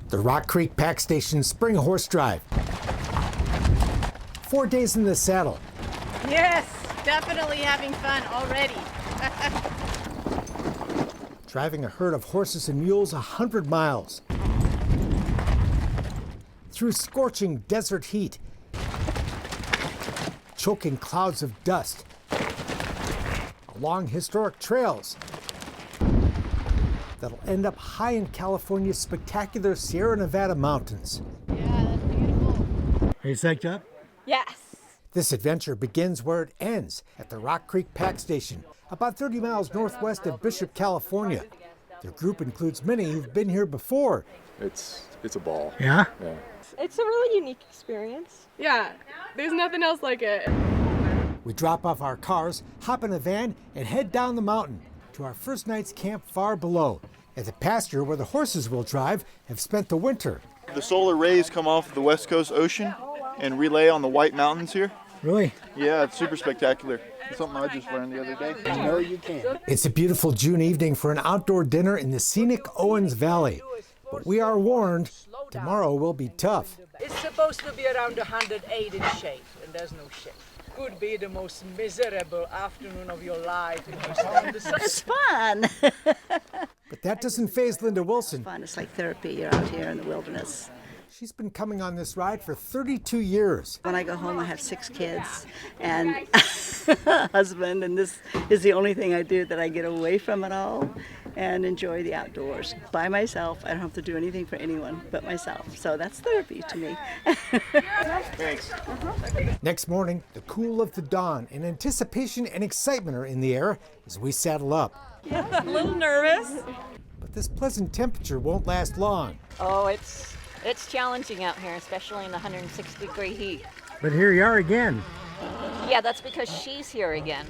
The Rock Creek Pack Station Spring Horse Drive. 4 days in the saddle. Yes, definitely having fun already. Driving a herd of horses and mules 100 miles. Through scorching desert heat. Choking clouds of dust. Along historic trails that'll end up high in California's spectacular Sierra Nevada mountains. Yeah, that's beautiful. Are you psyched up? Yes. This adventure begins where it ends, at the Rock Creek Pack Station, about 30 miles northwest of Bishop, California. Their group includes many who've been here before. It's a ball. Yeah? Yeah. It's a really unique experience. Yeah, there's nothing else like it. We drop off our cars, hop in a van, and head down the mountain to our first night's camp far below, at the pasture where the horses we'll drive have spent the winter. The solar rays come off the West Coast Ocean and relay on the White Mountains here. Really? Yeah, it's super spectacular. It's something I just learned the other day. No, you can't. It's a beautiful June evening for an outdoor dinner in the scenic Owens Valley. But we are warned, tomorrow will be tough. It's supposed to be around 108 in shade, and there's no shade. Could be the most miserable afternoon of your life. It's fun. But that doesn't faze Linda Wilson. Fun. It's like therapy. You're out here in the wilderness. She's been coming on this ride for 32 years. When I go home, I have 6 kids and a husband, and this is the only thing I do that I get away from it all and enjoy the outdoors by myself. I don't have to do anything for anyone but myself. So that's therapy to me. Thanks. Next morning, the cool of the dawn and anticipation and excitement are in the air as we saddle up. Yeah, a little nervous. But this pleasant temperature won't last long. Oh, it's challenging out here, especially in the 106-degree heat. But here you are again. Yeah, that's because she's here again.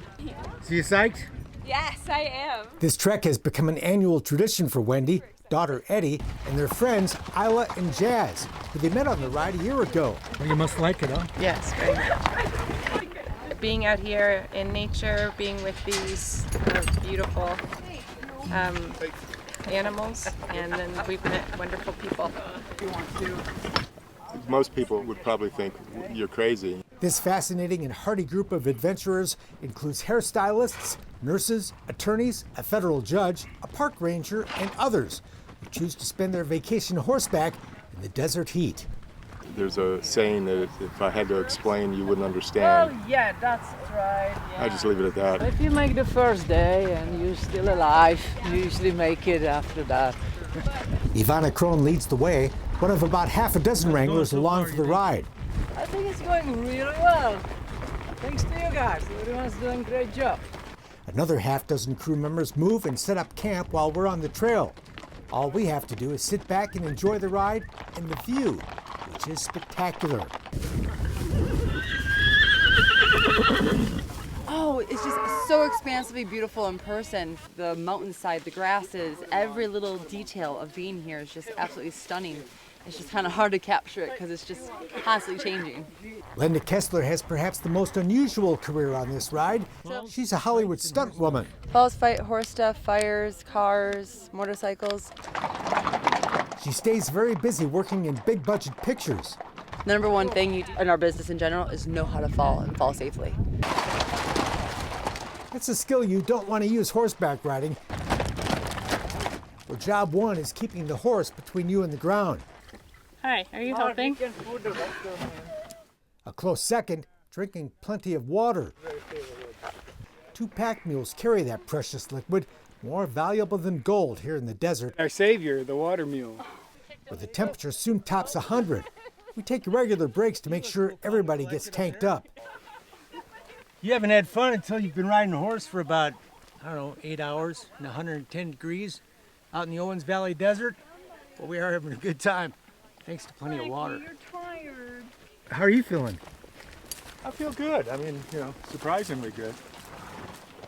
So you psyched? Yes, I am. This trek has become an annual tradition for Wendy, daughter Eddie, and their friends Isla and Jazz, who they met on the ride a year ago. Well, you must like it, huh? Yes, very much. Being out here in nature, being with these beautiful animals, and then we've met wonderful people. Most people would probably think you're crazy. This fascinating and hardy group of adventurers includes hairstylists, nurses, attorneys, a federal judge, a park ranger, and others who choose to spend their vacation horseback in the desert heat. There's a saying that if I had to explain, you wouldn't understand. Oh, yeah, that's right. Yeah. I just leave it at that. If you make the first day and you're still alive, you usually make it after that. Ivana Krohn leads the way, one of about half a dozen wranglers along for the ride. I think it's going really well. Thanks to you guys. Everyone's doing a great job. Another half dozen crew members move and set up camp while we're on the trail. All we have to do is sit back and enjoy the ride and the view, which is spectacular. Oh, it's just so expansively beautiful in person. The mountainside, the grasses, every little detail of being here is just absolutely stunning. It's just kind of hard to capture it because it's just constantly changing. Linda Kessler has perhaps the most unusual career on this ride. She's a Hollywood stunt woman. Falls fight horse stuff, fires, cars, motorcycles. She stays very busy working in big budget pictures. The number one thing in our business in general is know how to fall and fall safely. It's a skill you don't want to use horseback riding, where job one is keeping the horse between you and the ground. Hi, are you helping? A close second, drinking plenty of water. 2 pack mules carry that precious liquid, more valuable than gold here in the desert. Our savior, the water mule. Where the temperature soon tops 100. We take regular breaks to make sure everybody gets tanked up. You haven't had fun until you've been riding a horse for about, 8 hours in 110 degrees out in the Owens Valley desert. But we are having a good time, thanks to plenty of water. You're tired. How are you feeling? I feel good. I mean, surprisingly good,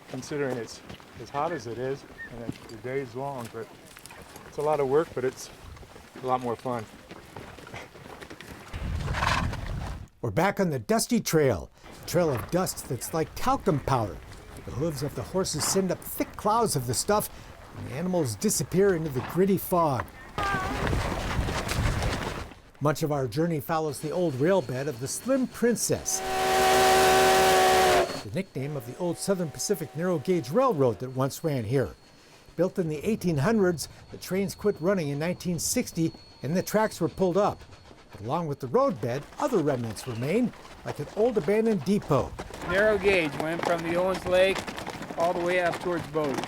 considering it's as hot as it is and the day's long. But it's a lot of work, but it's a lot more fun. We're back on the dusty trail, a trail of dust that's like talcum powder. The hooves of the horses send up thick clouds of the stuff, and the animals disappear into the gritty fog. Much of our journey follows the old rail bed of the Slim Princess, the nickname of the old Southern Pacific narrow gauge railroad that once ran here. Built in the 1800s, the trains quit running in 1960 and the tracks were pulled up. But along with the road bed, other remnants remain, like an old abandoned depot. Narrow gauge went from the Owens Lake all the way up towards Bode.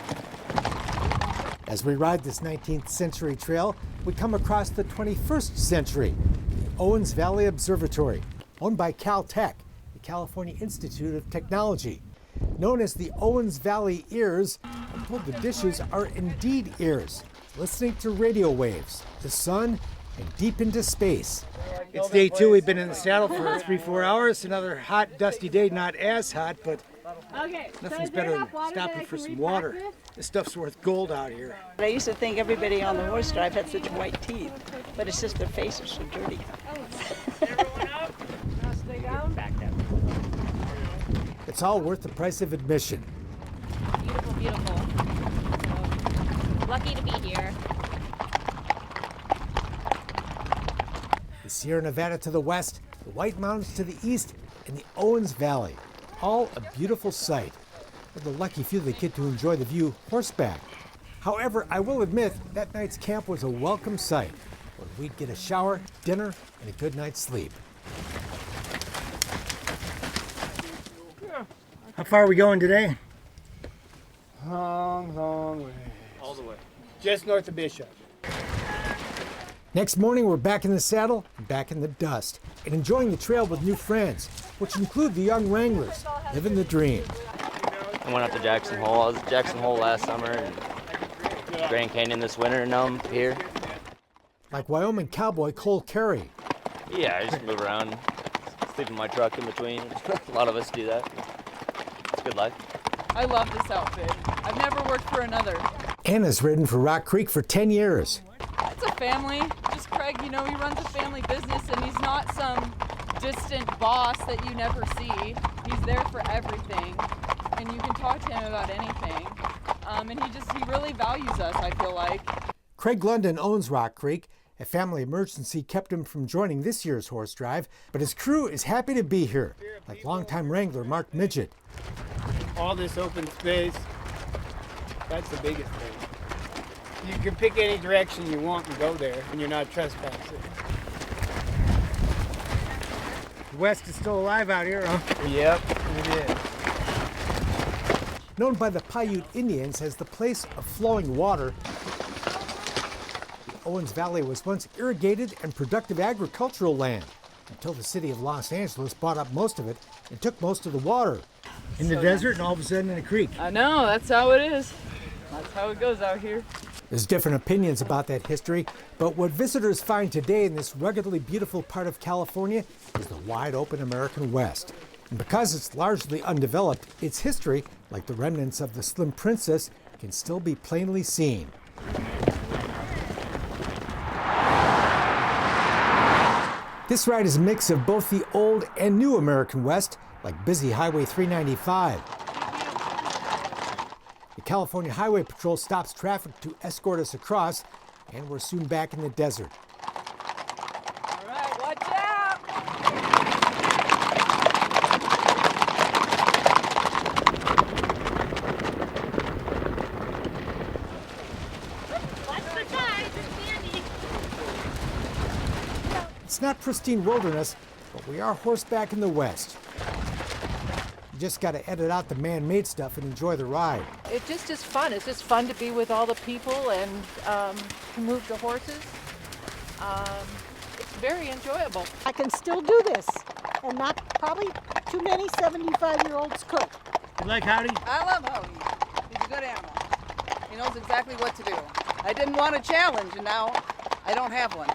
As we ride this 19th century trail, we come across the 21st century, the Owens Valley Observatory, owned by Caltech, the California Institute of Technology. Known as the Owens Valley Ears, pulled the dishes are indeed ears, listening to radio waves, the sun, and deep into space. It's day 2. We've been in the saddle for 3-4 hours. Another hot, dusty day, not as hot, but nothing's better than stopping for some water. This stuff's worth gold out here. I used to think everybody on the horse drive had such white teeth, but it's just their faces so dirty. It's all worth the price of admission. Beautiful, beautiful. So, lucky to be here. The Sierra Nevada to the west, the White Mountains to the east, and the Owens Valley. All a beautiful sight. We're the lucky few that get to enjoy the view horseback. However, I will admit that night's camp was a welcome sight, where we'd get a shower, dinner, and a good night's sleep. How far are we going today? Long, long way. All the way. Just north of Bishop. Next morning, we're back in the saddle and back in the dust, and enjoying the trail with new friends, which include the young Wranglers, living the dream. I went up to Jackson Hole. I was at Jackson Hole last summer and Grand Canyon this winter, and now I'm here. Like Wyoming cowboy Cole Carey. Yeah, I just move around, sleep in my truck in between. A lot of us do that. It's a good life. I love this outfit. I've never worked for another. Anna's ridden for Rock Creek for 10 years. It's a family. Just Craig, you know, he runs a family business and he's not some distant boss that you never see. He's there for everything and you can talk to him about anything. And he really values us, I feel like. Craig London owns Rock Creek. A family emergency kept him from joining this year's horse drive, but his crew is happy to be here, like longtime wrangler Mark Midget. All this open space, that's the biggest thing. You can pick any direction you want and go there, and you're not trespassing. The West is still alive out here, huh? Yep, it is. Known by the Paiute Indians as the place of flowing water, the Owens Valley was once irrigated and productive agricultural land until the city of Los Angeles bought up most of it and took most of the water. In the desert and all of a sudden in a creek. I know, that's how it is. That's how it goes out here. There's different opinions about that history, but what visitors find today in this ruggedly beautiful part of California is the wide open American West. And because it's largely undeveloped, its history, like the remnants of the Slim Princess, can still be plainly seen. This ride is a mix of both the old and new American West, like busy Highway 395. The California Highway Patrol stops traffic to escort us across, and we're soon back in the desert. All right, watch out! Watch the tide, it's sandy. It's not pristine wilderness, but we are horseback in the West. You just got to edit out the man-made stuff and enjoy the ride. It just is fun. It's just fun to be with all the people and to move the horses. It's very enjoyable. I can still do this, and not probably too many 75-year-olds could. You like Howdy? I love Howdy. He's a good animal. He knows exactly what to do. I didn't want a challenge, and now I don't have one.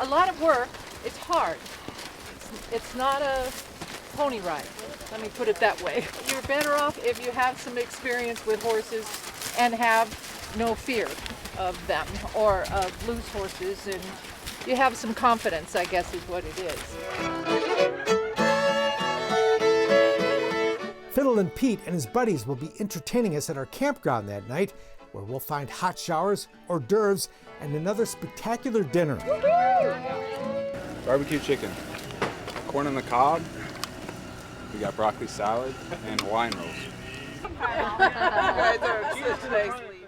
A lot of work. It's hard. It's not a pony ride. Let me put it that way. You're better off if you have some experience with horses and have no fear of them or of loose horses, and you have some confidence, I guess is what it is. Fiddle and Pete and his buddies will be entertaining us at our campground that night, where we'll find hot showers, hors d'oeuvres, and another spectacular dinner. Barbecue chicken, corn on the cob, we got broccoli salad, and Hawaiian rolls.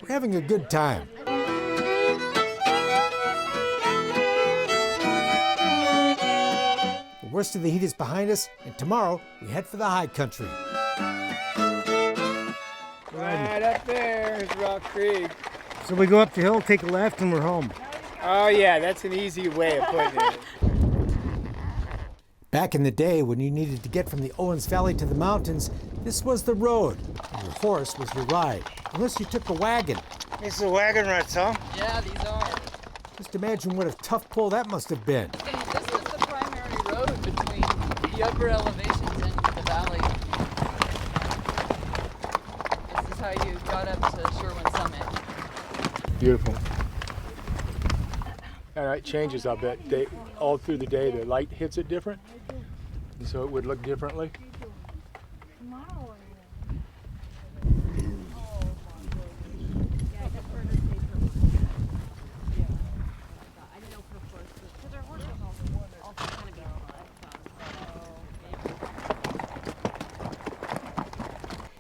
We're having a good time. The worst of the heat is behind us, and tomorrow we head for the high country. Right up there is Rock Creek. So we go up the hill, take a left, and we're home. Oh yeah, that's an easy way of putting it. Back in the day, when you needed to get from the Owens Valley to the mountains, this was the road, and your horse was your ride, unless you took a wagon. These are wagon ruts, huh? Yeah, these are. Just imagine what a tough pull that must have been. This was the primary road between the upper elevations and the valley. This is how you got up to Sherwin Summit. Beautiful. All right, changes a bit. All through the day, the light hits it different, and so it would look differently.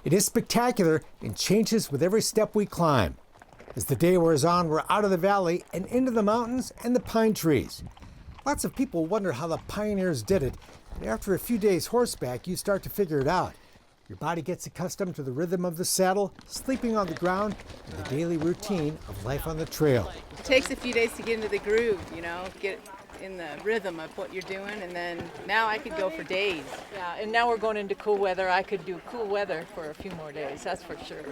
It is spectacular and changes with every step we climb. As the day wears on, we're out of the valley and into the mountains and the pine trees. Lots of people wonder how the pioneers did it, but after a few days horseback, you start to figure it out. Your body gets accustomed to the rhythm of the saddle, sleeping on the ground, and the daily routine of life on the trail. It takes a few days to get into the groove, you know, get in the rhythm of what you're doing, and then now I could go for days. Yeah, and now we're going into cool weather. I could do cool weather for a few more days, that's for sure.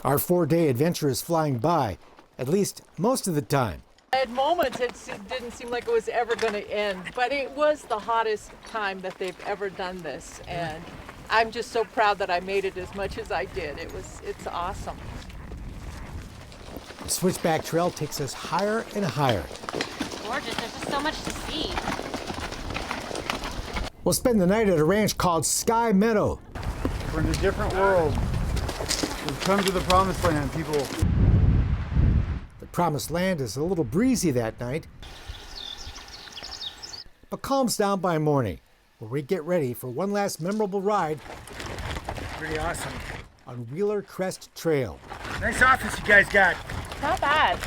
Our 4-day adventure is flying by, at least most of the time. At moments, it didn't seem like it was ever going to end, but it was the hottest time that they've ever done this, and I'm just so proud that I made it as much as I did. It's awesome. The Switchback Trail takes us higher and higher. Gorgeous, there's just so much to see. We'll spend the night at a ranch called Sky Meadow. We're in a different world. We've come to the promised land, people. The promised land is a little breezy that night, but calms down by morning, where we get ready for one last memorable ride. Pretty awesome. On Wheeler Crest Trail. Nice office you guys got. Not bad.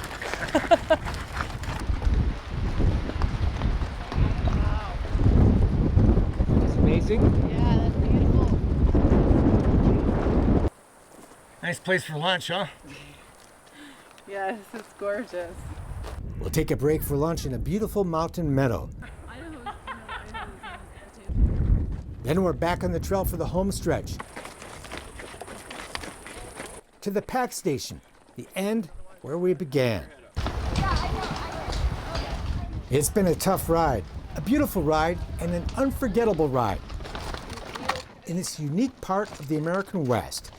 It's amazing. Yeah, that's beautiful. Nice place for lunch, huh? Yes, it's gorgeous. We'll take a break for lunch in a beautiful mountain meadow. Then we're back on the trail for the home stretch. To the pack station, the end where we began. It's been a tough ride, a beautiful ride, and an unforgettable ride in this unique part of the American West.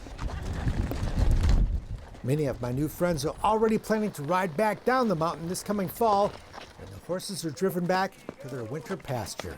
Many of my new friends are already planning to ride back down the mountain this coming fall, and the horses are driven back to their winter pasture.